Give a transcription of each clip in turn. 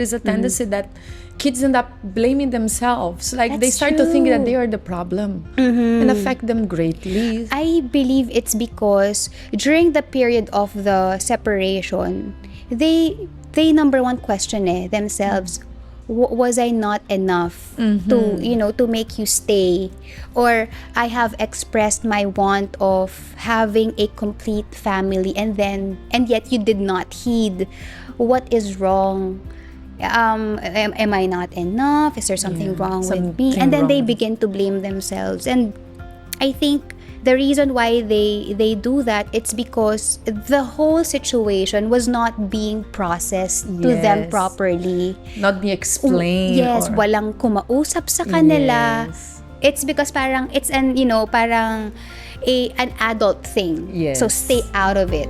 There's a tendency that kids end up blaming themselves. Like they start to think that they are the problem and affect them greatly. I believe it's because during the period of the separation, they number one question themselves, was I not enough to make you stay? Or I have expressed my want of having a complete family and yet you did not heed. What is wrong? Am I not enough? Is there something wrong with me? And then they begin to blame themselves. And I think the reason why they do that, it's because the whole situation was not being processed to them properly. Not being explained. Yes, walang kumausap sa kanila. Yes. It's because parang it's an adult thing. Yes. So stay out of it.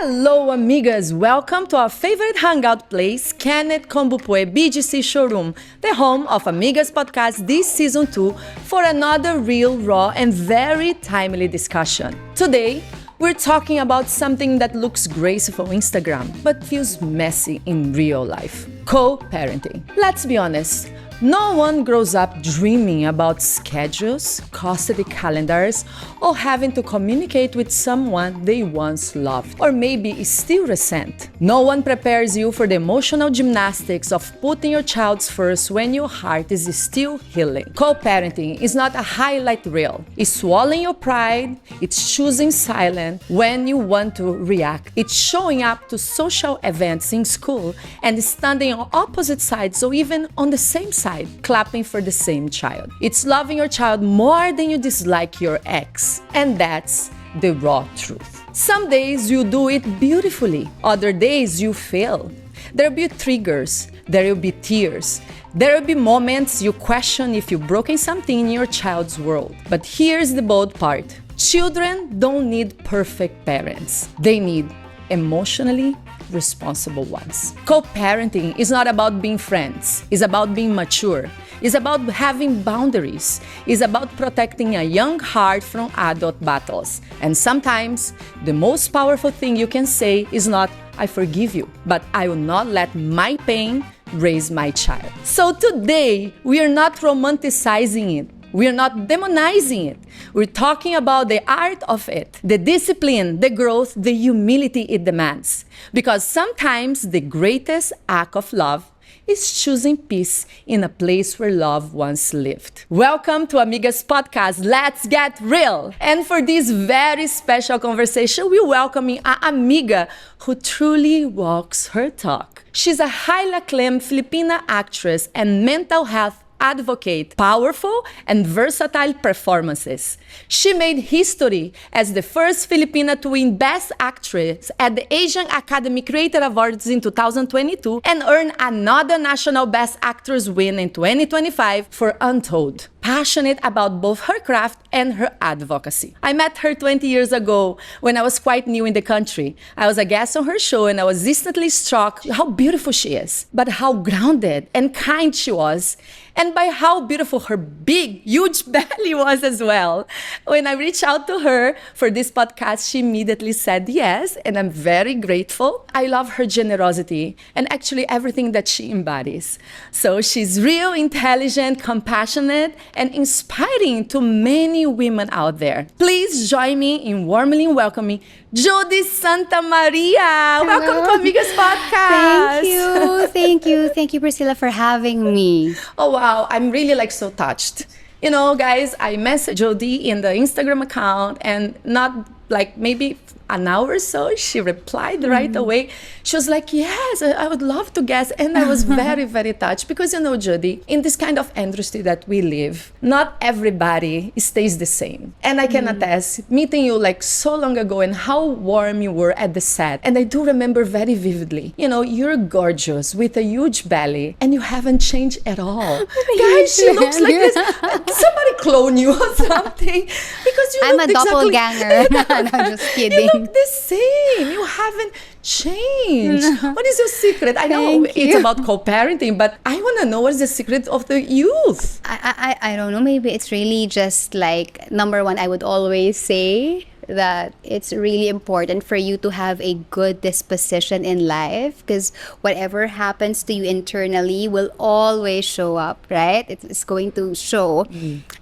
Hello, amigas! Welcome to our favorite hangout place, Kenneth Cobonpue BGC Showroom, the home of Amigas Podcast this season 2 for another real, raw, and very timely discussion. Today, we're talking about something that looks graceful on Instagram, but feels messy in real life: co-parenting. Let's be honest. No one grows up dreaming about schedules, custody calendars, or having to communicate with someone they once loved, or maybe still resent. No one prepares you for the emotional gymnastics of putting your child first when your heart is still healing. Co-parenting is not a highlight reel. It's swallowing your pride, it's choosing silence when you want to react, it's showing up to social events in school and standing on opposite sides or even on the same side, clapping for the same child. It's loving your child more than you dislike your ex. And that's the raw truth. Some days you do it beautifully, other days you fail. There'll be triggers, there will be tears, there will be moments you question if you've broken something in your child's world. But here's the bold part. Children don't need perfect parents. They need emotionally responsible ones. Co-parenting is not about being friends. It's about being mature. It's about having boundaries. It's about protecting a young heart from adult battles. And sometimes, the most powerful thing you can say is not, "I forgive you," but "I will not let my pain raise my child." So today, we are not romanticizing it. We're not demonizing it. We're talking about the art of it, the discipline, the growth, the humility it demands. Because sometimes the greatest act of love is choosing peace in a place where love once lived. Welcome to Amigas Podcast. Let's get real. And for this very special conversation, we're welcoming an amiga who truly walks her talk. She's a highly acclaimed Filipina actress and mental health advocate, powerful and versatile performances. She made history as the first Filipina to win Best Actress at the Asian Academy Creator Awards in 2022 and earn another National Best Actress win in 2025 for Untold. Passionate about both her craft and her advocacy. I met her 20 years ago when I was quite new in the country. I was a guest on her show and I was instantly struck how beautiful she is, but how grounded and kind she was, and by how beautiful her big, huge belly was as well. When I reached out to her for this podcast, she immediately said yes, and I'm very grateful. I love her generosity and actually everything that she embodies. So she's real, intelligent, compassionate, and inspiring to many women out there. Please join me in warmly welcoming Jodi Santa Maria. Hello. Welcome to Amigas Podcast. Thank you, Priscilla, for having me. Oh wow, I'm really so touched. You know, guys, I messaged Jodi in the Instagram account and not like maybe an hour or so, she replied right away. She was like, yes, I would love to guest. And I was very, very touched because, you know, Jodi, in this kind of industry that we live, not everybody stays the same. And I can attest, meeting you like so long ago and how warm you were at the set. And I do remember very vividly, you know, you're gorgeous with a huge belly and you haven't changed at all. Guys, she looks like this. Somebody clone you or something. Because you I'm look a exactly, doppelganger. No, just kidding. you look the same. You haven't changed. What is your secret? I know Thank it's you. about co-parenting, but I want to know what is the secret of the youth. I don't know. Maybe it's really just like number one. I would always say that it's really important for you to have a good disposition in life because whatever happens to you internally will always show up, right? It's going to show.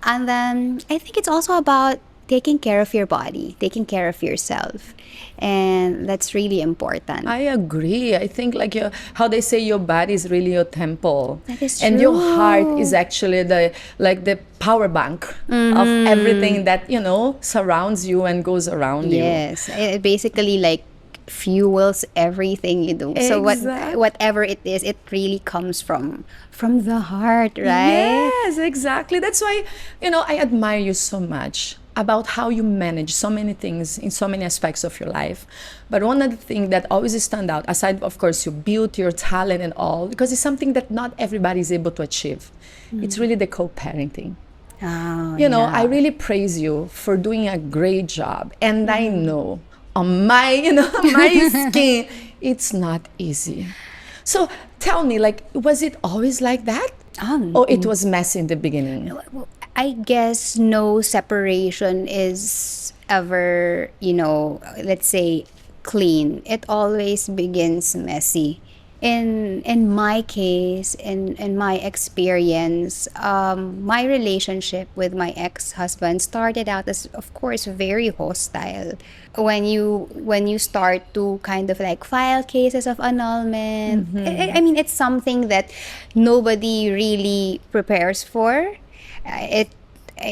And then I think it's also about taking care of your body, taking care of yourself. And that's really important. I agree. I think like how they say your body is really your temple. That is and your true. heart is actually the power bank of everything that, you know, surrounds you and goes around you. Yes, it basically like fuels everything you do. So Exactly. whatever it is, it really comes from the heart, right? Yes, exactly. That's why, you know, I admire you so much about how you manage so many things in so many aspects of your life. But one of the things that always stand out, aside of course your beauty, your talent and all, because it's something that not everybody is able to achieve. It's really the co-parenting. Oh, You know, yeah. I really praise you for doing a great job. And I know on my, you know, my skin, it's not easy. So tell me, like, was it always like that? Or it was messy in the beginning? I guess no separation is ever, you know, let's say clean. It always begins messy. In my case, in my experience, my relationship with my ex-husband started out as, of course, very hostile. When you start to kind of like file cases of annulment, I mean, it's something that nobody really prepares for. I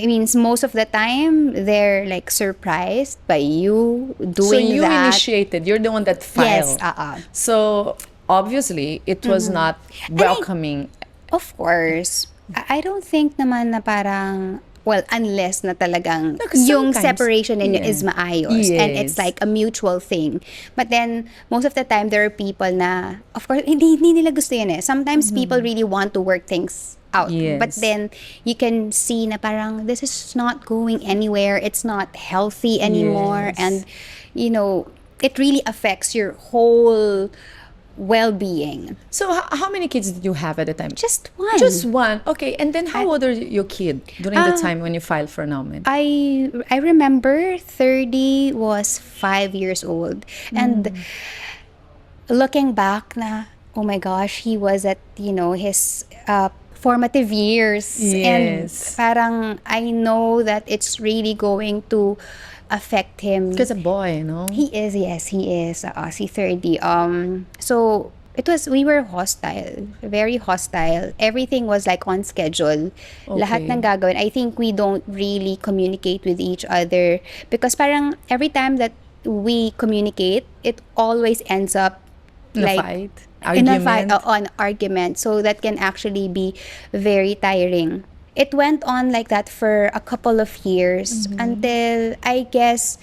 mean, most of the time they're like surprised by you doing So you that. initiated, you're the one that filed. Yes, So obviously, it was not welcoming. Of course. I don't think naman na parang, well, unless na talagang No, 'cause yung sometimes- separation ninyo is yeah. maayos and Yes. it's like a mutual thing. But then, most of the time, there are people na, of course, hindi nila gusto yun eh. Sometimes people really want to work things out. Yes. But then, you can see na parang, this is not going anywhere. It's not healthy anymore. Yes. And, you know, it really affects your whole well-being. So how many kids did you have at the time? Just one. Just one. Okay. And then how old are your kid during the time when you filed for annulment? I remember 30 was 5 years old. And looking back na, oh my gosh, he was at, you know, his formative years. And Yes. parang I know that it's really going to affect him. Because a boy, no? He is, yes, he is. Si 30. So we were hostile, very hostile. Everything was like on schedule. Lahat Okay. ng gagawin. I think we don't really communicate with each other because parang every time that we communicate, it always ends up In a like fight? in a fight, Argument? on argument. So that can actually be very tiring. It went on like that for a couple of years until I guess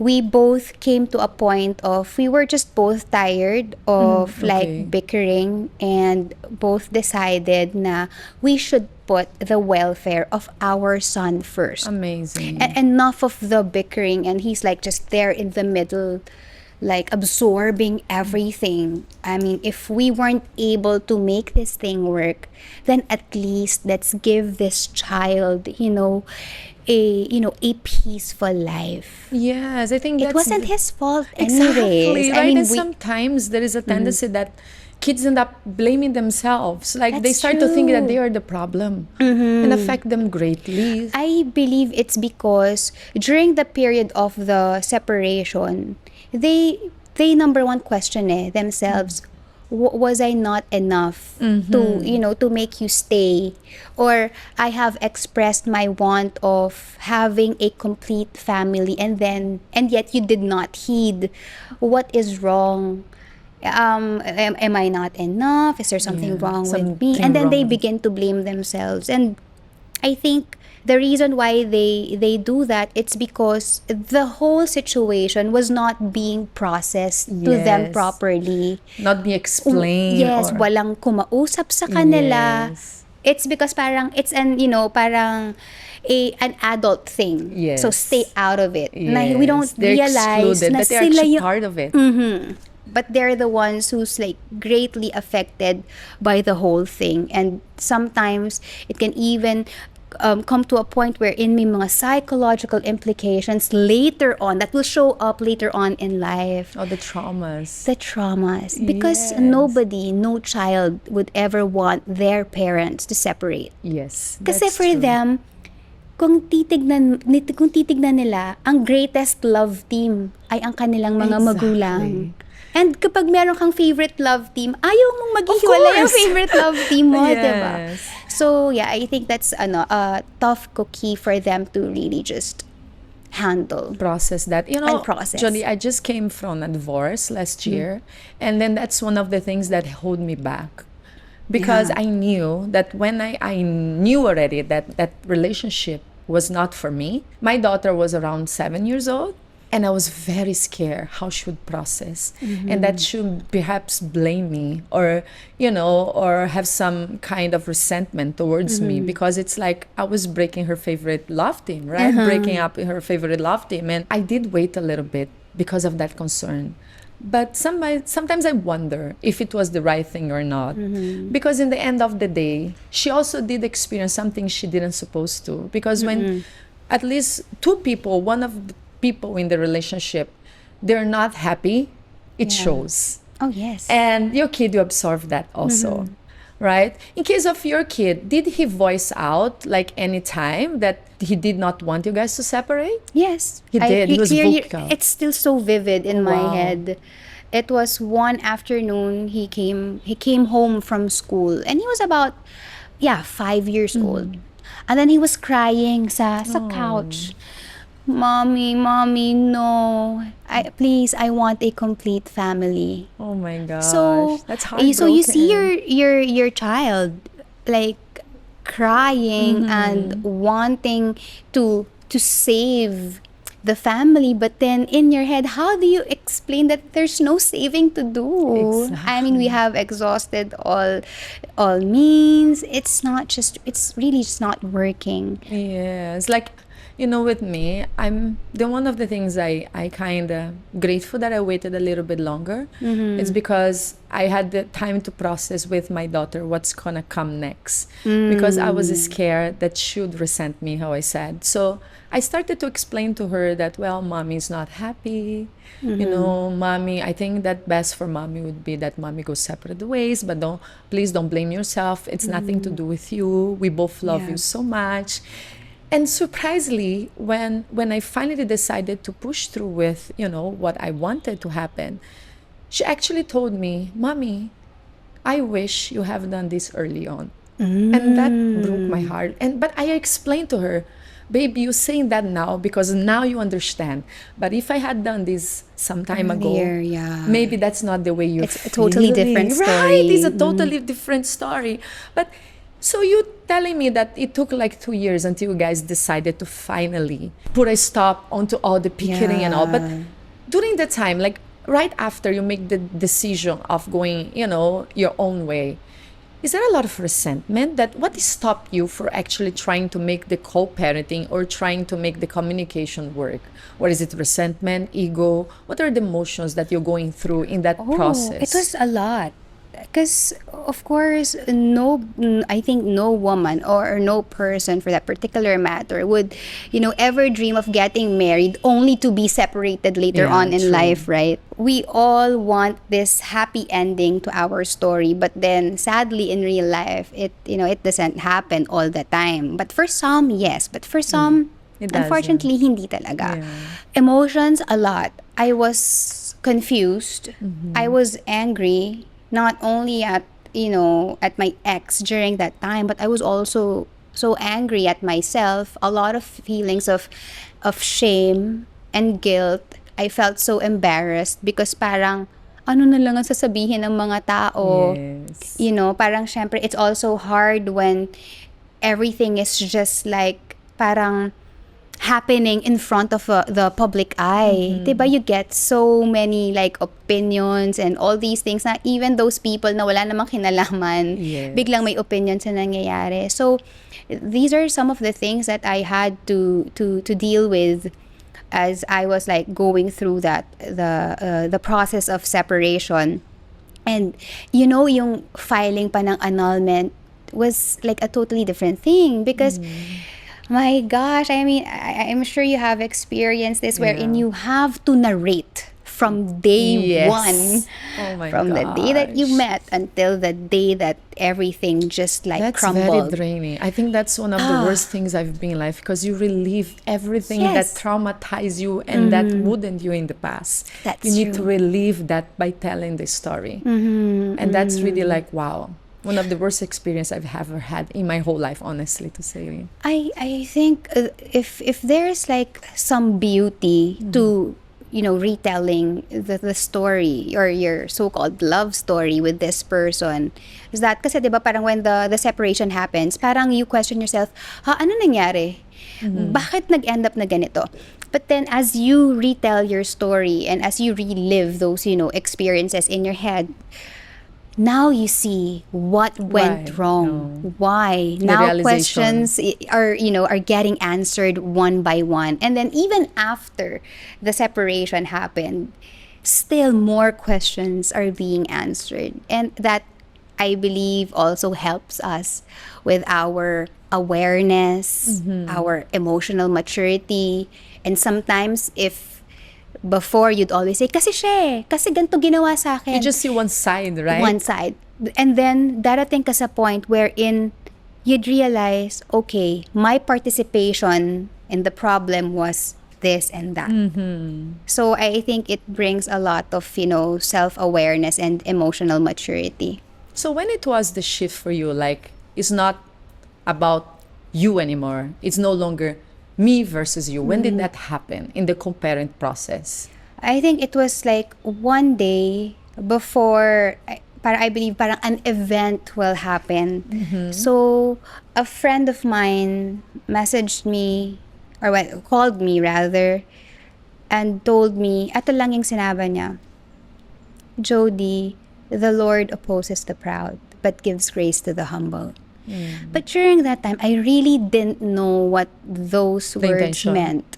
we both came to a point of we were just both tired of okay. like bickering and both decided na we should put the welfare of our son first. Amazing. Enough of the bickering, and he's like just there in the middle, like absorbing everything. I mean, if we weren't able to make this thing work, then at least let's give this child, a peaceful life. Yes, I think It that's wasn't his fault exactly anyways. right. I mean, And sometimes there is a tendency that kids end up blaming themselves. Like they That's start to think that true. they are the problem and affect them greatly. I believe it's because during the period of the separation, they number one question themselves, was I not enough to, to make you stay? Or I have expressed my want of having a complete family, and yet you did not heed. What is wrong? Am I not enough? Is there something wrong with me? And then they begin to blame themselves. And I think the reason why they do that, it's because the whole situation was not being processed to them properly. Not be explained. Yes, walang kumausap sa kanila. Yes. It's because parang it's parang an adult thing. Yes. So stay out of it. Yes. Na we don't They're realize excluded, na that they're sila actually yung part of it. but they're the ones who's like greatly affected by the whole thing. And sometimes it can even come to a point wherein may mga psychological implications later on that will show up later on in life. Oh, the traumas. The traumas. Because Yes. no child would ever want their parents to separate. Yes. Kasi that's for true. them, kung titignan nila, ang greatest love team ay ang kanilang mga Exactly. magulang. And kapag meron kang favorite love team, ayaw mong maghiwalay ang course. favorite love team mo, Yes. diba? So, yeah, I think that's a tough cookie for them to really just handle. Process that. You know, And process. Jodi, I just came from a divorce last year. And then that's one of the things that hold me back. Because Yeah. I knew that when I knew already that relationship was not for me. My daughter was around 7 years old. And I was very scared how she would process. And that she would perhaps blame me or, or have some kind of resentment towards me because it's like I was breaking her favorite love team, right? Breaking up her favorite love team. And I did wait a little bit because of that concern. But sometimes I wonder if it was the right thing or not. Because in the end of the day, she also did experience something she didn't supposed to. Because when at least two people, one of the people in the relationship, they're not happy, it shows. Oh, yes. And your kid, you absorb that also, right? In case of your kid, did he voice out like any time that he did not want you guys to separate? Yes. He did. He was vocal. It's still so vivid in my Wow. head. It was one afternoon he came home from school and he was about 5 years old. And then he was crying sa couch. Mommy, no. Please, I want a complete family. Oh my gosh. So, that's heartbroken. so you see your child like crying and wanting to save the family, but then in your head, how do you explain that there's no saving to do? I mean, we have exhausted all means. It's really just not working. Yes, like, with me, I'm the one of the things I kind of grateful that I waited a little bit longer. It's because I had the time to process with my daughter what's gonna come next. Because I was scared that she would resent me, how I said. So I started to explain to her that, well, mommy's not happy. Mommy, I think that best for mommy would be that mommy goes separate ways, but please don't blame yourself. It's nothing to do with you. We both love you so much. And surprisingly, when I finally decided to push through with, what I wanted to happen, she actually told me, Mommy, I wish you have done this early on. And that broke my heart. But I explained to her, baby, you're saying that now because now you understand. But if I had done this some time ago, maybe that's not the way you feel. It's a totally different story. Right, it's a totally different story. But so you telling me that it took like 2 years until you guys decided to finally put a stop onto all the picketing and all. But during the time, like right after you make the decision of going, your own way, is there a lot of resentment that what stopped you for actually trying to make the co-parenting or trying to make the communication work? Or is it resentment, ego? What are the emotions that you're going through in that process? It was a lot. Because, of course, I think no woman or no person for that particular matter would, ever dream of getting married only to be separated later on in life, right? We all want this happy ending to our story, but then sadly in real life, it doesn't happen all the time. But for some, yes. But for some, unfortunately, hindi talaga. Yeah. Emotions, a lot. I was confused. I was angry. not only at, at my ex during that time, but I was also so angry at myself. A lot of feelings of shame and guilt. I felt so embarrassed because parang ano na lang ang sasabihin ng mga tao. Yes. Parang syempre it's also hard when everything is just like parang happening in front of the public eye. Diba? You get so many like opinions and all these things na even those people na wala namang kinalaman, Yes. biglang may opinion sa nangyayari. So these are some of the things that I had to deal with as I was like going through that the process of separation. And yung filing pa ng annulment was like a totally different thing because my gosh, I mean, I'm sure you have experienced this wherein Yeah. you have to narrate from day Yes. one. Oh my From the day that you gosh. met until the day that everything just like That's crumbled. very draining. I think that's one of the worst things I've been in life because you relive everything that Yes. traumatized you and that wouldn't you in the past. That's you need to true. relive that by telling the story. And that's really like, wow, one of the worst experience I've ever had in my whole life, honestly, to say. I think if there's like some beauty to retelling the story or your so-called love story with this person, is that kasi 'di ba parang when the separation happens, parang you question yourself, ano nangyari? Bakit nag-end up na ganito? But then as you retell your story and as you relive those experiences in your head, now you see what went wrong. Why? The Now realization. questions are getting answered one by one. And then even after the separation happened, still more questions are being answered. And that I believe also helps us with our awareness, our emotional maturity. And sometimes if before you'd always say, kasi ganito ginawa sa akin. You just see one side, right? One side. And then, darating ka sa point wherein you'd realize, okay, my participation in the problem was this and that. So, I think it brings a lot of, self-awareness and emotional maturity. So when it was the shift for you, like, it's not about you anymore. It's no longer me versus you. When did that happen in the comparing process? I think it was like one day before, I believe parang an event will happen. So a friend of mine messaged me, or called me rather, and told me, ito lang yung sinabi niya, Jodi, the Lord opposes the proud, but gives grace to the humble. But during that time, I really didn't know what those The words intention. meant.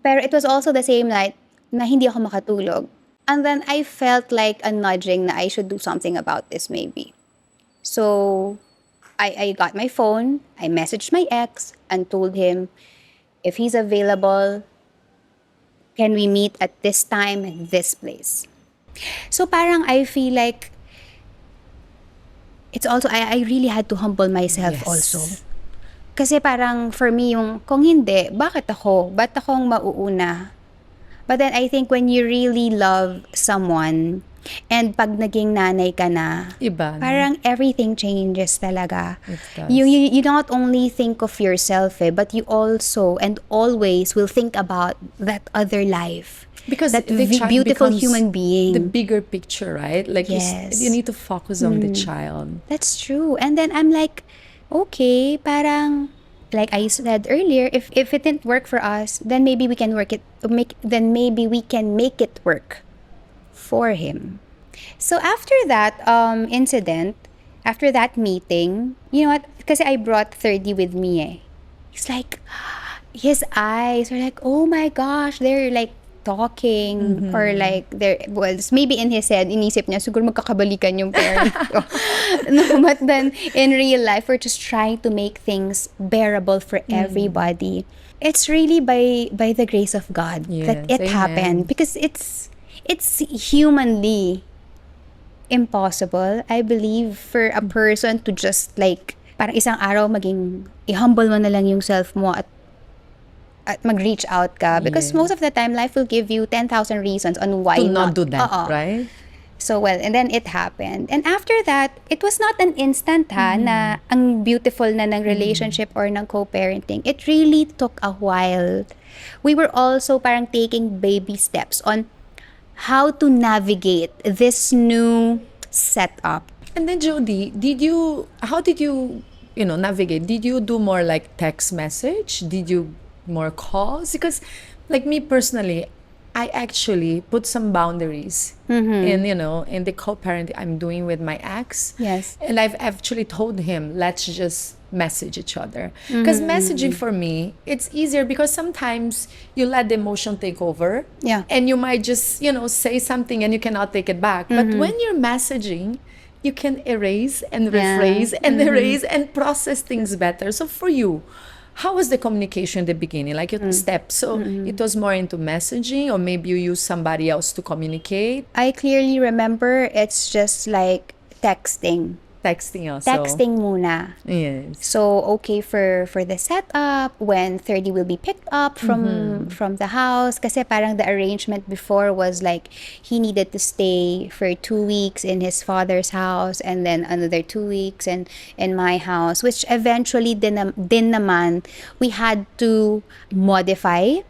Pero it was also the same night na hindi ako makatulog. And then I felt like a nudging na I should do something about this maybe. So I got my phone, I messaged my ex and told him if he's available, can we meet at this time and this place? So parang I feel like it's also, I really had to humble myself Yes. also. Kasi parang for me yung, kung hindi, bakit ako? Ba't akong mauuna? But then I think when you really love someone, and pag naging nanay ka na, Iba, no? parang everything changes talaga. It does. You not only think of yourself, but you also and always will think about that other life. Because that the child beautiful becomes human being. the bigger picture, right? Like Yes. you need to focus on the child. That's true. And then I'm like, okay, parang like I said earlier, if it didn't work for us, then maybe we can maybe we can make it work for him. So after that incident, after that meeting, you know what? Kasi I brought 30 with me eh. It's like his eyes are like, oh my gosh, they're like talking or like there was maybe in his head inisip niya siguro magkakabalikan yung parent ko. No, but then in real life we're just trying to make things bearable for everybody. It's really by the grace of God that Yes, it amen. happened because it's humanly impossible, I believe, for a person to just like parang isang araw maging i-humble mo na lang yung self mo at mag-reach out ka because Yeah. most of the time life will give you 10,000 reasons on why To not not do that, Oo. right? So, well, and then it happened. And after that, it was not an instant na ang beautiful na ng relationship or ng co-parenting. It really took a while. We were also parang taking baby steps on how to navigate this new setup. And then Jodi, how did you navigate? Did you do more like text message? Did you more calls? Because like me personally, I actually put some boundaries in the co-parenting I'm doing with my ex. Yes. And I've actually told him, let's just message each other. Because messaging for me, it's easier because sometimes you let the emotion take over. Yeah. And you might just, say something and you cannot take it back. But when you're messaging, you can erase and rephrase and erase and process things better. So for you, how was the communication in the beginning? Like your steps. So it was more into messaging, or maybe you use somebody else to communicate? I clearly remember it's just like texting. Texting also. Texting muna. Yes. So, okay for the setup, when 30 will be picked up from the house. Kasi parang the arrangement before was like, he needed to stay for 2 weeks in his father's house and then another 2 weeks in my house. Which eventually, din naman, we had to modify.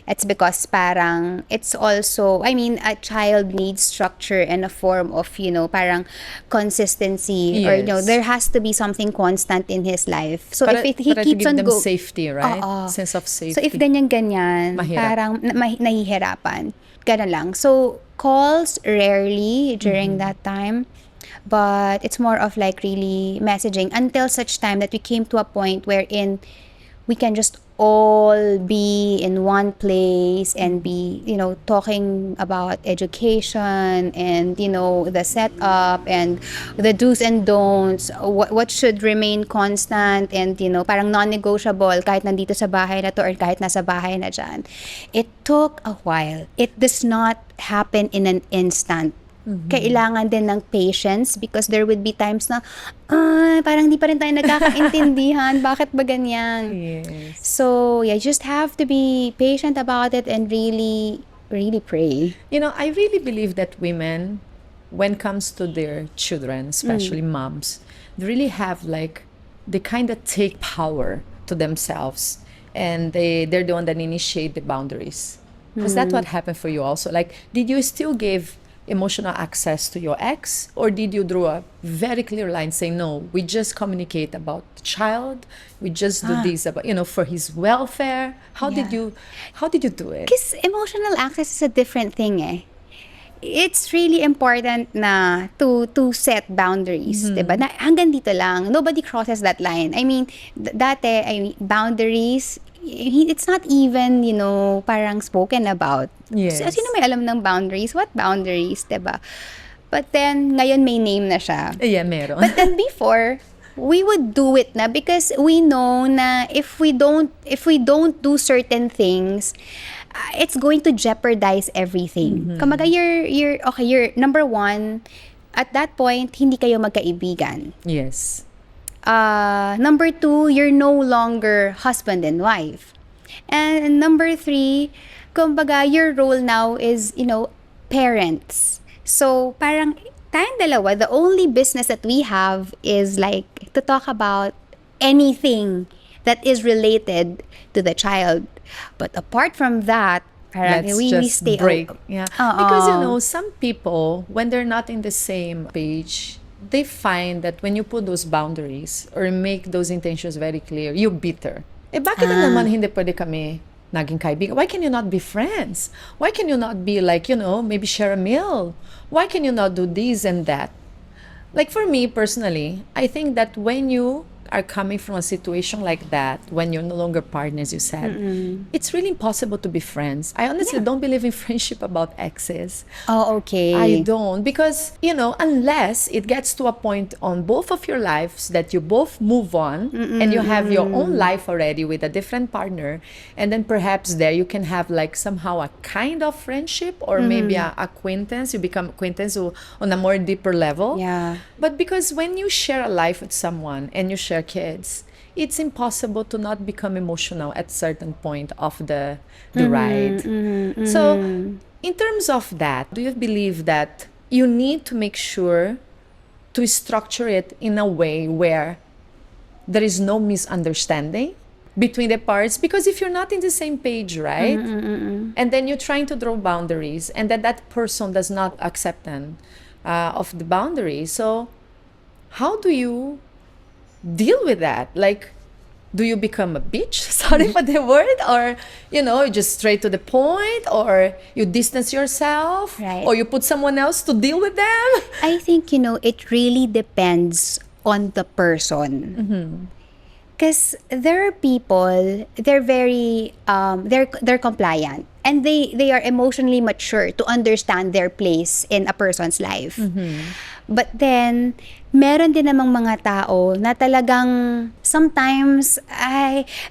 It's because parang it's also, I mean, a child needs structure and a form of, parang consistency. Yes. Or, there has to be something constant in his life. So Para, if he para keeps to on give them go, safety, right? Sense of safety. so if ganyan, Mahirap. parang nahihirapan. Ganun lang. So calls rarely during that time. But it's more of like really messaging until such time that we came to a point wherein we can just all be in one place and be, talking about education and, the setup and the do's and don'ts, what should remain constant and, parang non-negotiable kahit nandito sa bahay na to or kahit nasa bahay na dyan. It took a while. It does not happen in an instant. Kailangan din ng patience because there would be times na parang di pa rin tayo nagkakaintindihan, bakit ba ganyan? Yes. So yeah, you just have to be patient about it and really pray. I really believe that women, when it comes to their children, especially moms, they really have like, they kind of take power to themselves and they're the one that initiate the boundaries. Was that what happened for you also? Like, did you still give emotional access to your ex, or did you draw a very clear line saying, no, we just communicate about the child, we just do this about, for his welfare? How did you do it? Because emotional access is a different thing It's really important na to set boundaries, diba? Na hanggang dito lang, nobody crosses that line. I mean, boundaries, it's not even, parang spoken about. Yes. So, sino may alam ng boundaries? What boundaries, diba? But then, ngayon may name na siya. Yeah, meron. But then before, we would do it na because we know na if we don't do certain things, it's going to jeopardize everything. Kamaga, you're number one, at that point, hindi kayo magkaibigan. Yes. Number two, you're no longer husband and wife. And number three, kumbaga, your role now is, parents. So, parang tayong dalawa, the only business that we have is like to talk about anything that is related to the child. But apart from that, Let's we just stay break. Yeah. Because, some people, when they're not in the same page, they find that when you put those boundaries or make those intentions very clear, you're bitter. Bakit na naman hindi pwede kami naging kaibigan? Why can you not be friends? Why can you not be like, maybe share a meal? Why can you not do this and that? Like for me personally, I think that when you are coming from a situation like that, when you're no longer partners, you said, it's really impossible to be friends. I honestly don't believe in friendship about exes. Oh, okay. I don't, because, unless it gets to a point on both of your lives that you both move on and you have your own life already with a different partner, and then perhaps there you can have like somehow a kind of friendship or maybe a acquaintance. You become acquaintance on a more deeper level. Yeah. But because when you share a life with someone and you share kids, it's impossible to not become emotional at certain point of the ride. So in terms of that, do you believe that you need to make sure to structure it in a way where there is no misunderstanding between the parts, because if you're not in the same page, right, and then you're trying to draw boundaries and then that person does not accept them of the boundaries, so how do you deal with that? Like, do you become a bitch? Sorry for the word. Or, you just straight to the point, or you distance yourself, Right. or you put someone else to deal with them? I think, it really depends on the person. Because there are people, they're very, they're compliant. And they are emotionally mature to understand their place in a person's life. But then, meron din namang mga tao na talagang sometimes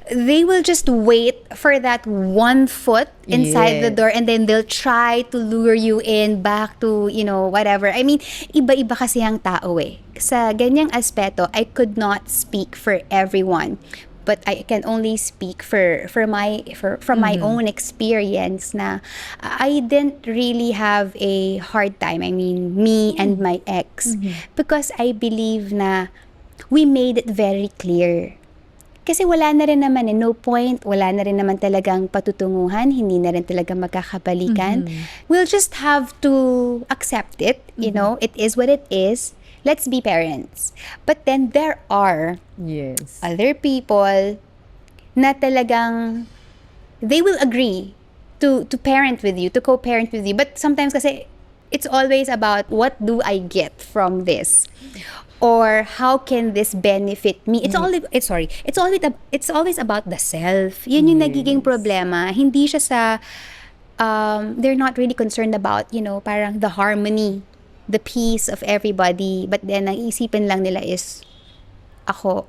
they will just wait for that one foot inside the door, and then they'll try to lure you in back to, whatever. I mean, iba-iba kasi ang tao eh. Sa ganyang aspeto, I could not speak for everyone. But I can only speak from my own experience na I didn't really have a hard time. I mean, me and my ex. Because I believe na we made it very clear. Kasi wala na rin naman no point, wala na rin naman talagang patutunguhan, hindi na rin talaga magkakabalikan. We'll just have to accept it, it is what it is. Let's be parents. But then there are other people na talagang they will agree to parent with you, to co-parent with you. But sometimes kasi it's always about what do I get from this? Or how can this benefit me? It's always about the self. Yun yung nagiging problema. Hindi siya sa they're not really concerned about, parang the harmony, the peace of everybody, but then ang isipin lang nila is ako.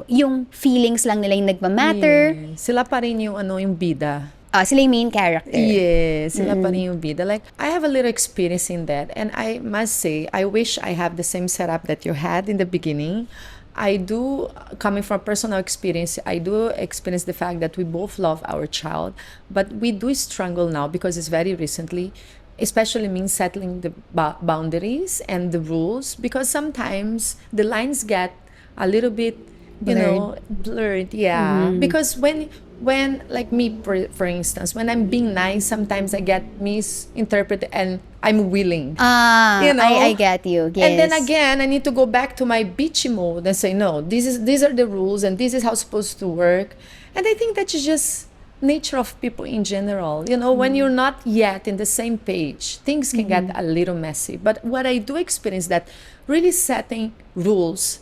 Yung feelings lang nila yung nagmamatter. Sila pa rin yung yung bida. Sila yung main character. Yes, sila pa rin yung bida. Like, I have a little experience in that, and I must say, I wish I have the same setup that you had in the beginning. I do, coming from personal experience, I do experience the fact that we both love our child, but we do struggle now because it's very recently, especially means settling the boundaries and the rules, because sometimes the lines get a little bit, blurred. Yeah. Because when like me, for instance, when I'm being nice, sometimes I get misinterpreted and I'm willing. I get you. Yes. And then again, I need to go back to my bitchy mode and say, no, these are the rules and this is how it's supposed to work. And I think that's just nature of people in general. When you're not yet in the same page, things can get a little messy. But what I do experience that really setting rules,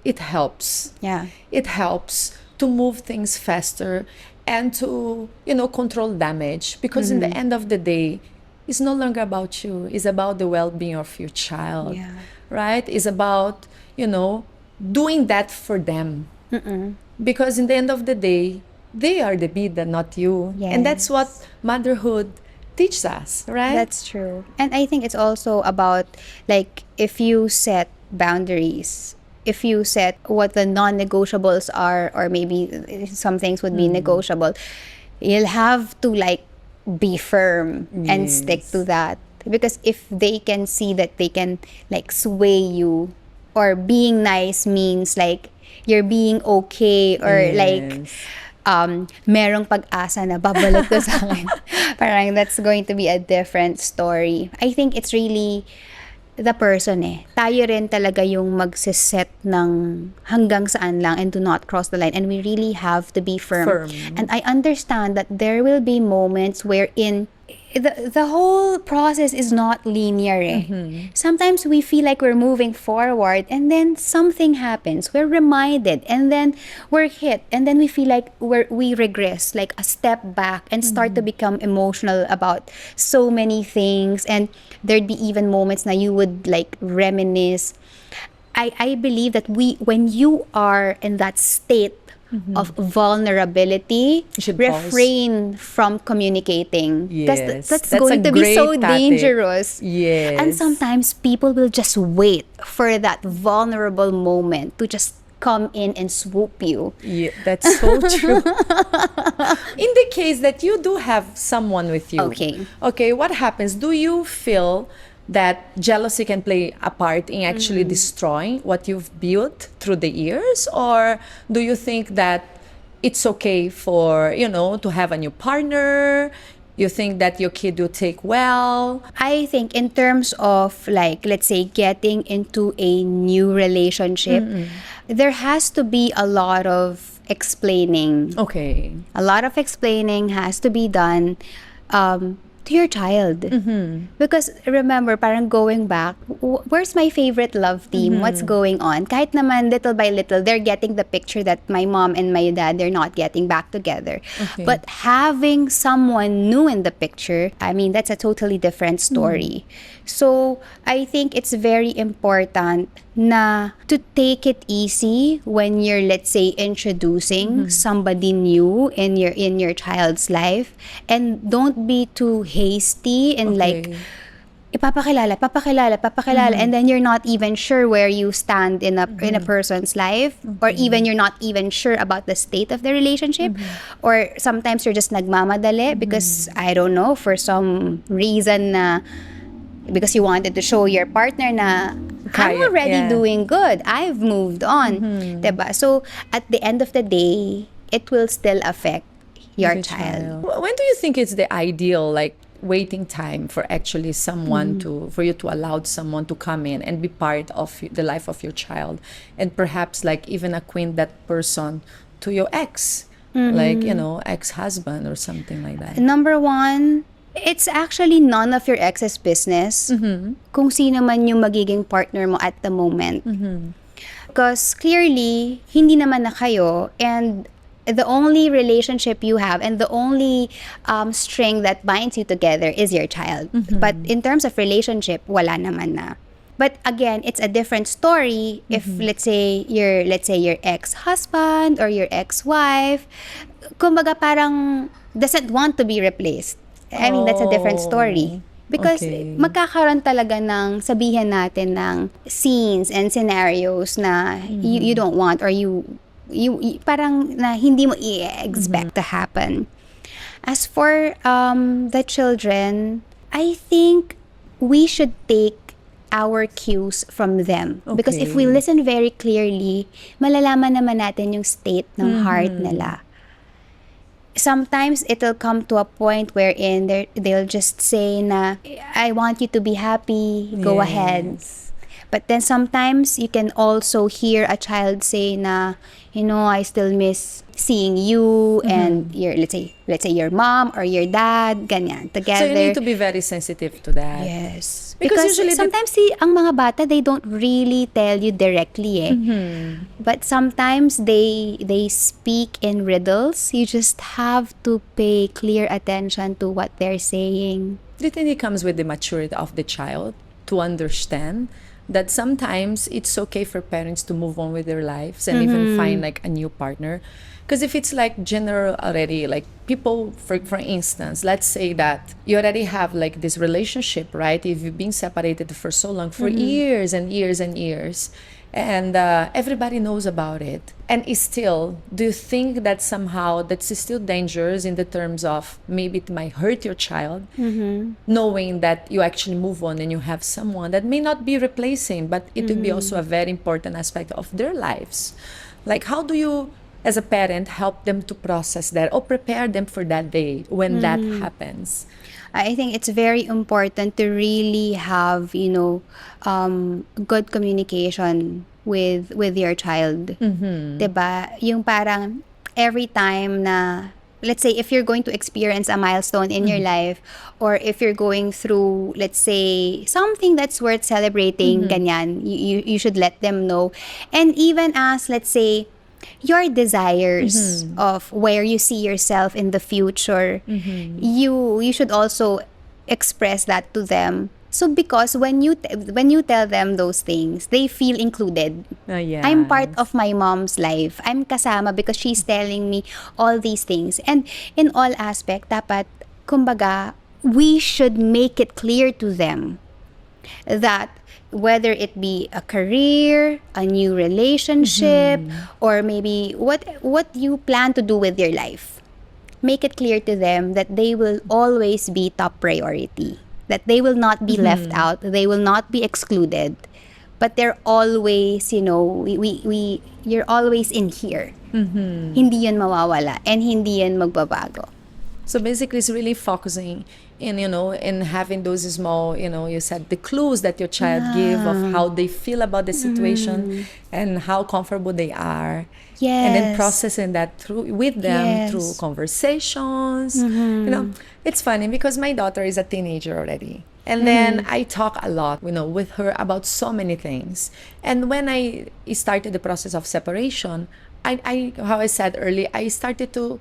it helps. Yeah. It helps to move things faster and to, control damage. Because in the end of the day, it's no longer about you. It's about the well-being of your child. Yeah. Right? It's about, doing that for them. Because in the end of the day, they are the bida, not you. Yes. And that's what motherhood teaches us, right? That's true. And I think it's also about, like, if you set boundaries, if you set what the non-negotiables are, or maybe some things would be negotiable, you'll have to, like, be firm and stick to that. Because if they can see that they can, like, sway you, or being nice means, like, you're being okay, or like, merong pag-asa na babalik to sa akin. Parang that's going to be a different story. I think it's really the person eh. Tayo rin talaga yung magsiset ng hanggang saan lang and do not cross the line. And we really have to be firm. And I understand that there will be moments wherein the whole process is not linear eh. Sometimes we feel like we're moving forward and then something happens. We're reminded and then we're hit and then we feel like we regress, like a step back and start to become emotional about so many things, and there'd be even moments na you would like reminisce. I believe that when you are in that state of vulnerability, refrain from communicating. Yes. That's going to be so dangerous. Yes. And sometimes people will just wait for that vulnerable moment to just come in and swoop you. Yeah, that's so true. In the case that you do have someone with you. Okay. Okay, what happens? Do you feel that jealousy can play a part in actually destroying what you've built through the years? Or do you think that it's okay for, to have a new partner? You think that your kid will take well? I think in terms of like, let's say, getting into a new relationship, there has to be a lot of explaining. Okay. A lot of explaining has to be done to your child. Because remember, parang going back, where's my favorite love team? What's going on? Kahit naman little by little, they're getting the picture that my mom and my dad, they're not getting back together. Okay. But having someone new in the picture, I mean, that's a totally different story. So I think it's very important na to take it easy when you're, let's say, introducing somebody new in your child's life, and don't be too hasty and like papakilala, and then you're not even sure where you stand in a person's life, or even you're not even sure about the state of the relationship, or sometimes you're just nagmamadali because I don't know, for some reason na because you wanted to show your partner na I'm already doing good, I've moved on, diba? So at the end of the day, it will still affect your child. When do you think it's the ideal waiting time for actually someone for you to allow someone to come in and be part of the life of your child, and perhaps even acquaint that person to your ex, ex-husband or something like that? Number one, it's actually none of your ex's business kung sino man yung magiging partner mo at the moment. Because clearly, hindi naman na kayo, and the only relationship you have and the only string that binds you together is your child. But in terms of relationship, wala naman na. But again, it's a different story if let's say your ex-husband or your ex-wife, kumbaga parang doesn't want to be replaced. I mean, that's a different story. Because magkakaroon talaga ng sabihin natin ng scenes and scenarios na you don't want, or you parang na hindi mo i-expect to happen. As for the children, I think we should take our cues from them. Because if we listen very clearly, malalaman naman natin yung state ng heart nila. Sometimes it'll come to a point wherein they'll just say na, I want you to be happy, go ahead. But then sometimes you can also hear a child say na, I still miss seeing you and your, let's say your mom or your dad, ganyan, together. So you need to be very sensitive to that. Yes. Because usually sometimes ang mga bata, they don't really tell you directly But sometimes they speak in riddles. You just have to pay clear attention to what they're saying. Do you think it comes with the maturity of the child to understand that sometimes it's okay for parents to move on with their lives and even find a new partner? Because if it's general already, people, for instance, let's say that you already have this relationship, right? If you've been separated for so long, for years and years and years, and everybody knows about it, and still, do you think that somehow that's still dangerous in the terms of maybe it might hurt your child, knowing that you actually move on and you have someone that may not be replacing, but it will be also a very important aspect of their lives? How do you, as a parent, help them to process that or prepare them for that day when that happens? I think it's very important to really have, good communication with your child. Diba? Yung parang every time na, let's say, if you're going to experience a milestone in your life, or if you're going through, let's say, something that's worth celebrating, ganyan, you should let them know. And even as, let's say, your desires of where you see yourself in the future, you should also express that to them. So because when you tell them those things, they feel included. I'm part of my mom's life. I'm kasama because she's telling me all these things. And in all aspect, dapat, kumbaga, we should make it clear to them that whether it be a career, a new relationship, or maybe what you plan to do with your life, make it clear to them that they will always be top priority. that they will not be left out, they will not be excluded, but they're always, you're always in here. Hindi yun mawawala and hindi yun magbabago. So basically, it's really focusing in having those small, you said the clues that your child give of how they feel about the situation and how comfortable they are. Yes. And then processing that with them through conversations. It's funny because my daughter is a teenager already. And then I talk a lot, with her about so many things. And when I started the process of separation, how I said earlier, I started to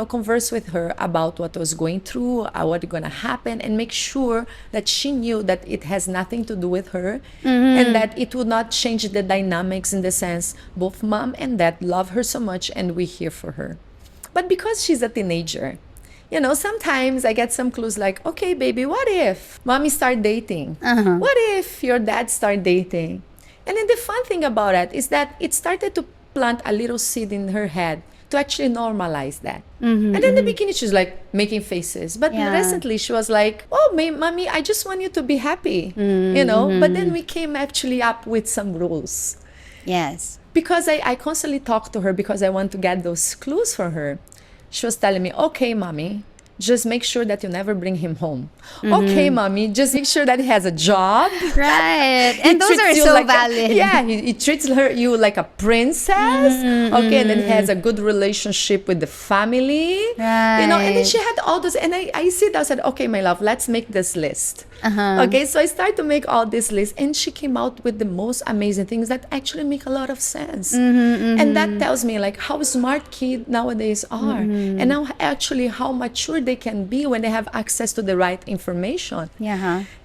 converse with her about what was going through, what going to happen, and make sure that she knew that it has nothing to do with her and that it would not change the dynamics in the sense both mom and dad love her so much and we're here for her. But because she's a teenager, sometimes I get some clues like, okay, baby, what if mommy start dating? What if your dad start dating? And then the fun thing about it is that it started to plant a little seed in her head to actually normalize that. And then in the beginning, she was like making faces. But recently, she was like, oh, mommy, I just want you to be happy, But then we came actually up with some rules. Yes. Because I constantly talk to her because I want to get those clues for her. She was telling me, okay, mommy, just make sure that you never bring him home. Okay, mommy, just make sure that he has a job. Right. And those are so valid. He treats you like a princess. Okay, and then he has a good relationship with the family. Right. And then she had all those. And I said, okay, my love, let's make this list. Okay, so I started to make all this list. And she came out with the most amazing things that actually make a lot of sense. And that tells me like how smart kids nowadays are. And now actually how mature they can be when they have access to the right information.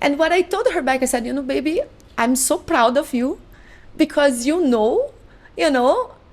And what I told her back, I said, baby, I'm so proud of you because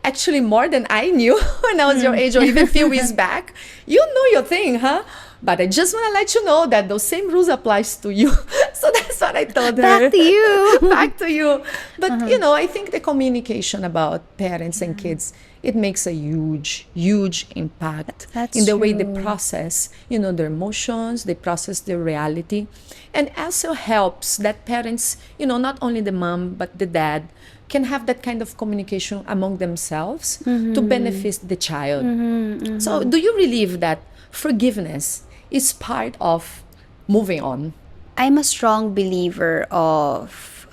actually more than I knew when I was your age or even a few years back. You know your thing, huh? But I just want to let you know that those same rules applies to you. So that's what I told her. Back to you. Back to you. But, I think the communication about parents and kids, it makes a huge, huge impact in the way they process, their emotions, they process their reality. And also helps that parents, not only the mom, but the dad, can have that kind of communication among themselves to benefit the child. So do you believe that forgiveness is part of moving on? I'm a strong believer of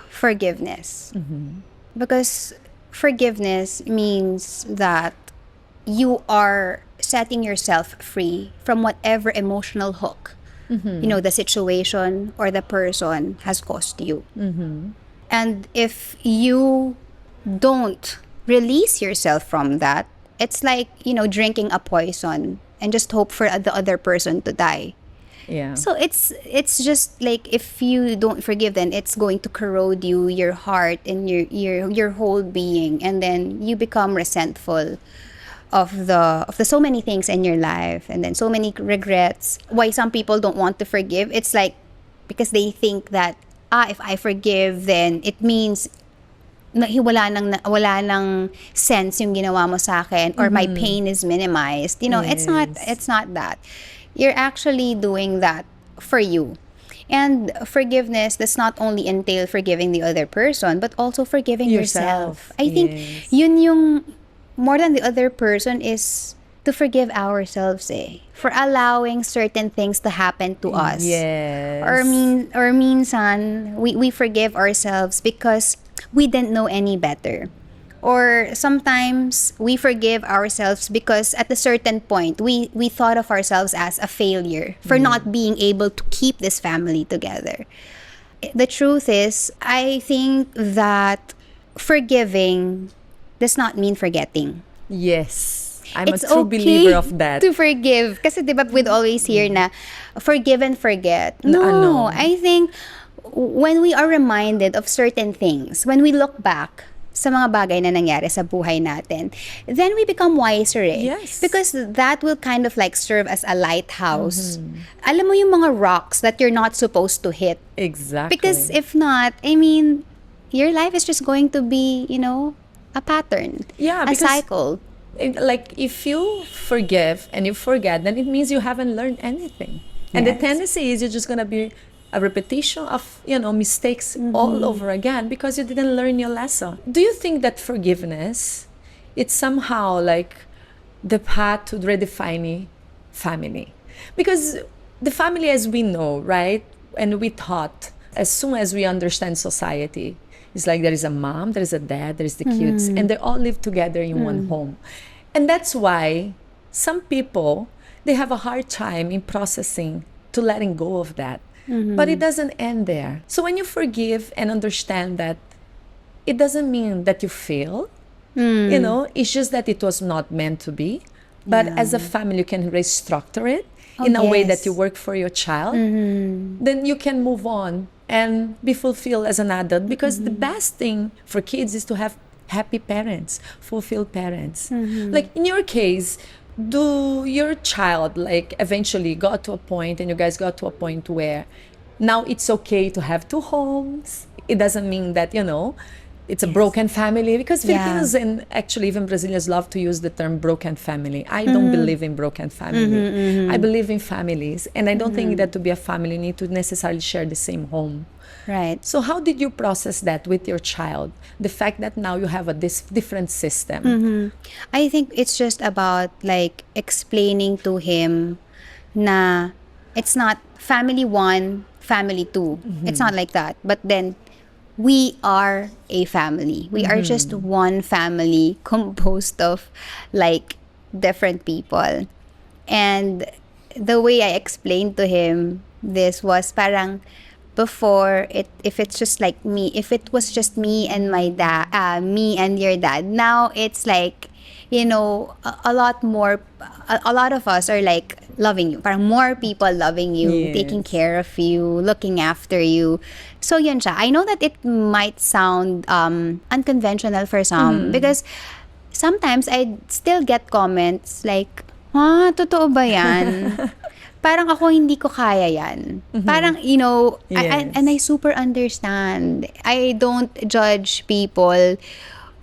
forgiveness because forgiveness means that you are setting yourself free from whatever emotional hook the situation or the person has caused you. And if you don't release yourself from that, it's like drinking a poison and just hope for the other person to die. So it's just like if you don't forgive, then it's going to corrode your heart and your whole being, and then you become resentful of the so many things in your life, and then so many regrets. Why some people don't want to forgive? It's like because they think that if I forgive, then it means wala nang sense yung ginawa mo sa akin, or my pain is minimized. It's not that. You're actually doing that for you. And forgiveness does not only entail forgiving the other person, but also forgiving yourself. I think yun yung more than the other person is to forgive ourselves for allowing certain things to happen to us. Or minsan we forgive ourselves because we didn't know any better. Or sometimes we forgive ourselves because at a certain point we thought of ourselves as a failure for not being able to keep this family together. The truth is, I think that forgiving does not mean forgetting. Yes. I'm a true believer of that. To forgive. Kasi diba we'd always hear na forgive and forget. No, I think when we are reminded of certain things, when we look back sa mga bagay na nangyari sa buhay natin, then we become wiser Yes. Because that will kind of like serve as a lighthouse. Alam mo yung mga rocks that you're not supposed to hit. Exactly. Because if not, your life is just going to be, a pattern. A cycle. Like if you forgive and you forget, then it means you haven't learned anything. And the Yes. tendency is you're just going to be a repetition of, mistakes all over again because you didn't learn your lesson. Do you think that forgiveness, it's somehow like the path to redefining family? Because the family as we know, right? And we thought, as soon as we understand society, it's like there is a mom, there is a dad, there is the kids, and they all live together in one home. And that's why some people, they have a hard time in processing to letting go of that. But it doesn't end there. So when you forgive and understand that, it doesn't mean that you fail. It's just that it was not meant to be. But as a family, you can restructure it in a way that yes. you work for your child. Then you can move on and be fulfilled as an adult. Because the best thing for kids is to have happy parents, fulfilled parents. Like in your case, do your child like eventually got to a point and you guys got to a point where now it's okay to have two homes? It doesn't mean that, it's a broken family, because Filipinos and actually even Brazilians love to use the term broken family. I don't believe in broken family. I believe in families, and I don't think that to be a family you need to necessarily share the same home. Right. So how did you process that with your child? The fact that now you have a different system. I think it's just about like explaining to him na it's not family one, family 2. It's not like that. But then we are a family. We are just one family composed of like different people. And the way I explained to him this was parang before if it's just like me, if it was just me and my dad, me and your dad, now it's like, a lot more, a lot of us are like loving you. Parang more people loving you, Yes. taking care of you, looking after you. So yun siya. I know that it might sound unconventional for some because sometimes I still get comments like, totoo ba yan? Parang ako hindi ko kaya yan. Parang, Yes. and I super understand. I don't judge people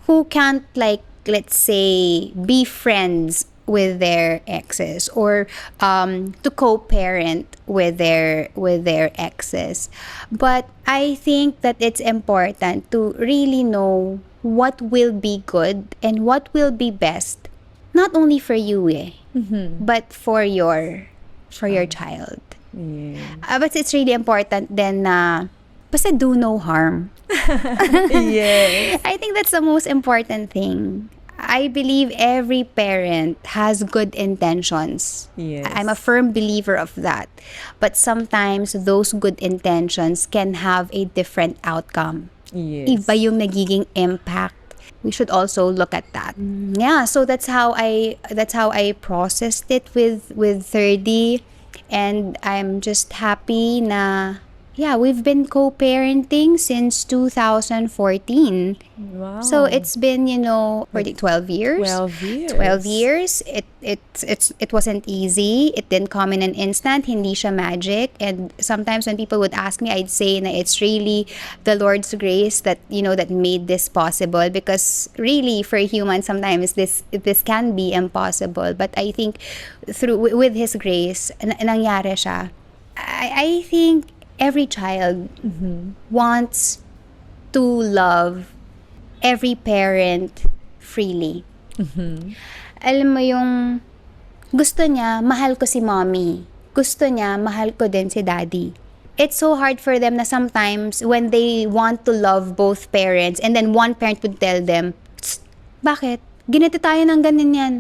who can't like, let's say, be friends with their exes or to co-parent with their exes. But I think that it's important to really know what will be good and what will be best, not only for you but for your child. But it's really important then na basta do no harm. Yes. I think that's the most important thing. I believe every parent has good intentions. Yes. I'm a firm believer of that. But sometimes those good intentions can have a different outcome. Yes. Iba yung nagiging impact. We should also look at that. Yeah, so that's how I processed it with 30, and I'm just happy na we've been co-parenting since 2014. Wow. So it's been, 12 years. 12 years. 12 years. It wasn't easy. It didn't come in an instant. Hindi siya magic. And sometimes when people would ask me, I'd say na it's really the Lord's grace that, that made this possible. Because really, for humans, sometimes this can be impossible. But I think with His grace, nangyari siya. I think every child wants to love every parent freely. Alam mo yung gusto niya, mahal ko si mommy. Gusto niya, mahal ko din si daddy. It's so hard for them na sometimes when they want to love both parents and then one parent would tell them, bakit? Ginito tayo ng ganun yan.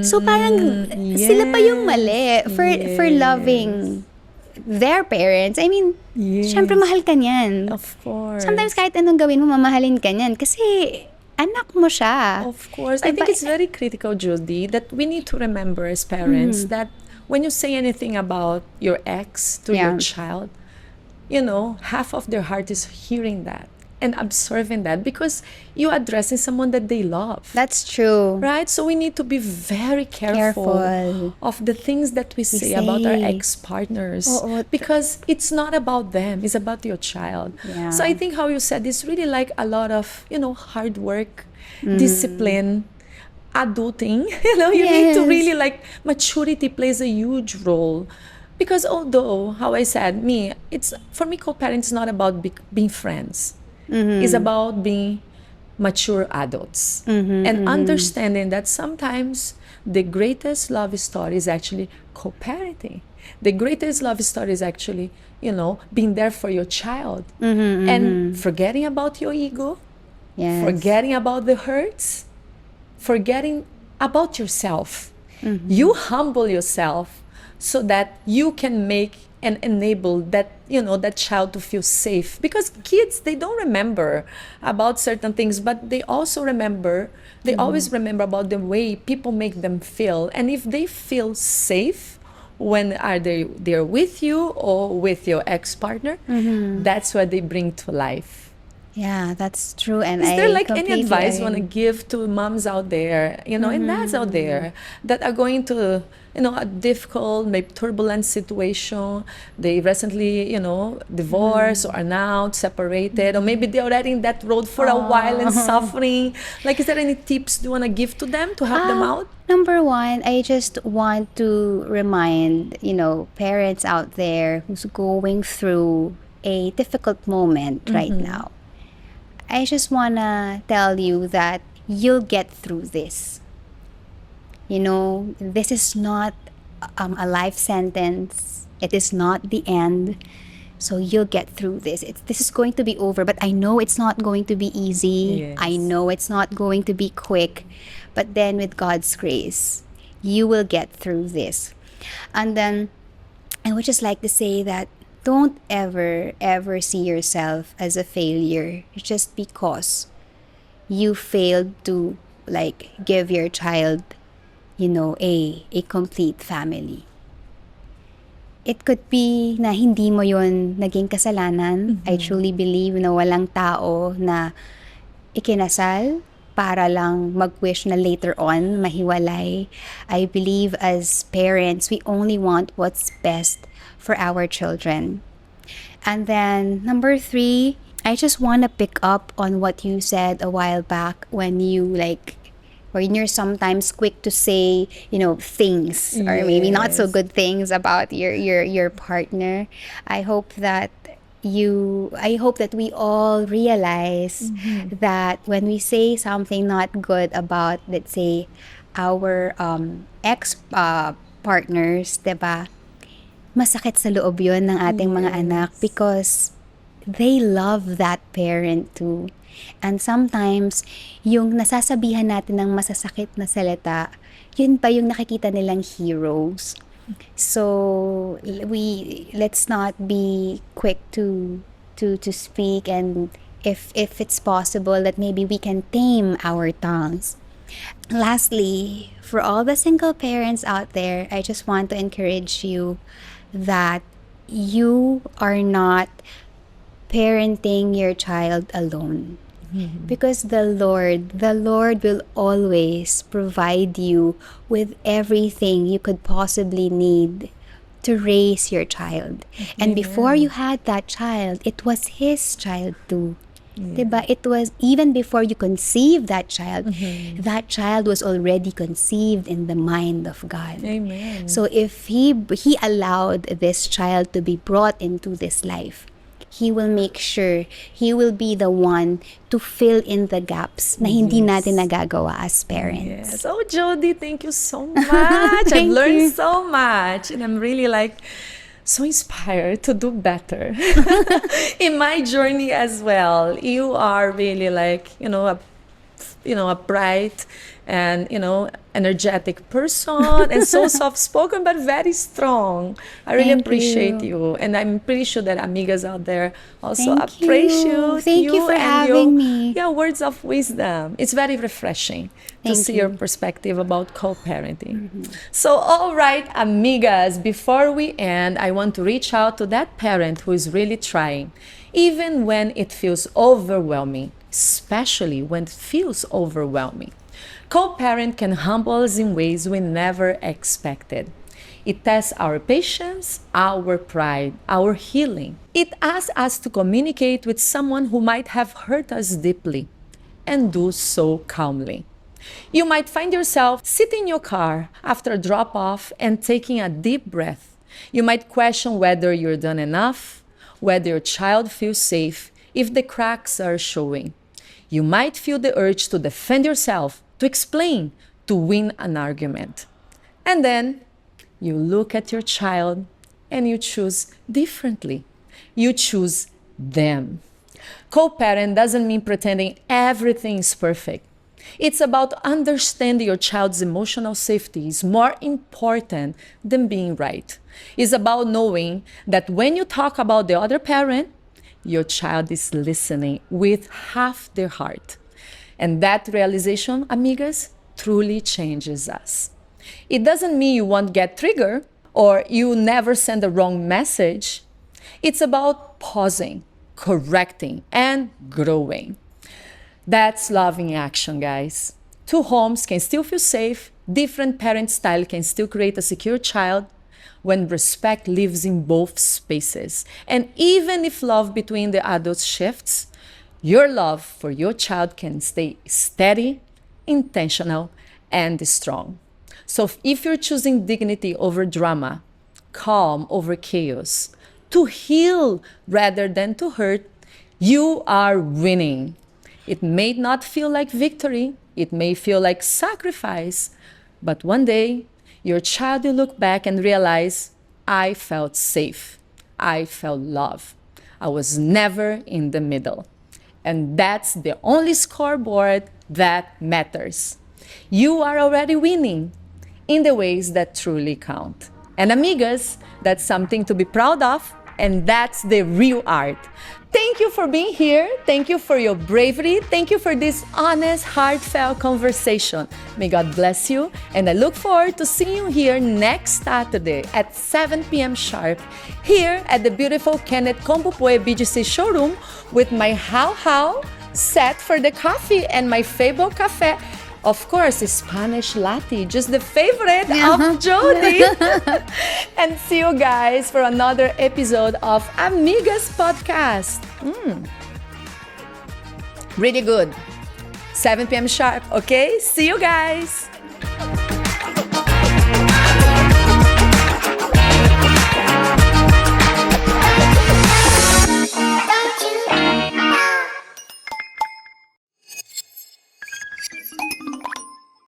So parang sila pa yung mali for loving their parents. I mean, syempre mahal ka niyan. Of course. Sometimes kahit anong gawin mo, mamahalin ka niyan. Kasi anak mo siya. Of course. I think it's very critical, Jodi, that we need to remember as parents that when you say anything about your ex to your child, half of their heart is hearing that and observing that because you're addressing someone that they love. That's true. Right? So we need to be very careful of the things that we say about our ex-partners because it's not about them, it's about your child. Yeah. So I think how you said it's really like a lot of, hard work, discipline, adulting. You need to really maturity plays a huge role Because although, how I said, it's for me, co-parent is not about being friends. It's about being mature adults and understanding that sometimes the greatest love story is actually co-parenting. The greatest love story is actually, being there for your child and forgetting about your ego, Yes. forgetting about the hurts, forgetting about yourself. You humble yourself so that you can make and enable that child to feel safe, because kids, they don't remember about certain things, but they also remember, they always remember about the way people make them feel. And if they feel safe when they're with you or with your ex-partner, that's what they bring to life. Yeah, that's true. And Is there I like any completely advice you want to agree. give to moms out there, and dads out there that are going to, a difficult, maybe turbulent situation? They recently, divorced or are now separated, or maybe they're already in that road for a while and suffering. Like, is there any tips you want to give to them to help them out? Number one, I just want to remind, parents out there who's going through a difficult moment right now. I just want to tell you that you'll get through this. This is not a life sentence. It is not the end. So you'll get through this. This is going to be over, but I know it's not going to be easy. Yes. I know it's not going to be quick. But then with God's grace, you will get through this. And then I would just like to say that don't ever, ever see yourself as a failure just because you failed to give your child, a complete family. It could be na hindi mo yon naging kasalanan. I truly believe na walang tao na ikinasal para lang mag-wish na later on mahiwalay. I believe as parents, we only want what's best for our children. And then number 3, I just want to pick up on what you said a while back when you're sometimes quick to say, things or maybe not so good things about your partner. I hope that we all realize that when we say something not good about, let's say, our ex partners, 'di ba? Masakit sa loob yun ng ating mga anak because they love that parent too. And sometimes, yung nasasabihan natin ng masasakit na salita, yun pa yung nakikita nilang heroes. So, let's not be quick to speak, and if it's possible that maybe we can tame our tongues. Lastly, for all the single parents out there, I just want to encourage you that you are not parenting your child alone. Because the Lord will always provide you with everything you could possibly need to raise your child. And before you had that child, it was His child too. Diba? It was even before you conceived that child was already conceived in the mind of God. Amen. So if He allowed this child to be brought into this life, He will make sure He will be the one to fill in the gaps na hindi natin nagagawa as parents. Yes. Oh, Jodi, thank you so much. I've learned so much, and I'm really so inspired to do better in my journey as well. You are really a bright and energetic person and so soft-spoken but very strong. I really appreciate you, and I'm pretty sure that amigas out there also appreciate Thank you for having me. Yeah, words of wisdom. It's very refreshing to see your perspective about co-parenting. So, all right, amigas, before we end, I want to reach out to that parent who is really trying, even when it feels overwhelming, especially when it feels overwhelming. Co-parent can humble us in ways we never expected. It tests our patience, our pride, our healing. It asks us to communicate with someone who might have hurt us deeply, and do so calmly. You might find yourself sitting in your car after a drop-off and taking a deep breath, You might question whether you're done enough, whether your child feels safe if the cracks are showing. You might feel the urge to defend yourself, to explain, to win an argument. And then you look at your child and you choose differently. You choose them. Co-parent doesn't mean pretending everything is perfect. It's about understanding your child's emotional safety is more important than being right. It's about knowing that when you talk about the other parent, your child is listening with half their heart. And that realization, amigas, truly changes us. It doesn't mean you won't get triggered or you never send the wrong message. It's about pausing, correcting, and growing. That's love in action, guys. Two homes can still feel safe. Different parent style can still create a secure child when respect lives in both spaces. And even if love between the adults shifts, your love for your child can stay steady, intentional, and strong. So if you're choosing dignity over drama, calm over chaos, to heal rather than to hurt, you are winning. It may not feel like victory, it may feel like sacrifice, but one day your child will look back and realize, I felt safe, I felt love. I was never in the middle. And that's the only scoreboard that matters. You are already winning in the ways that truly count. And amigas, that's something to be proud of, and that's the real art. Thank you for being here. Thank you for your bravery. Thank you for this honest, heartfelt conversation. May God bless you, and I look forward to seeing you here next Saturday at 7 p.m. sharp here at the beautiful Kenneth Cobonpue BGC showroom with my how set for the coffee and my favorite cafe. Of course, Spanish latte, just the favorite of Jodi. And see you guys for another episode of Amigas Podcast. Really good. 7 p.m. sharp, okay? See you guys.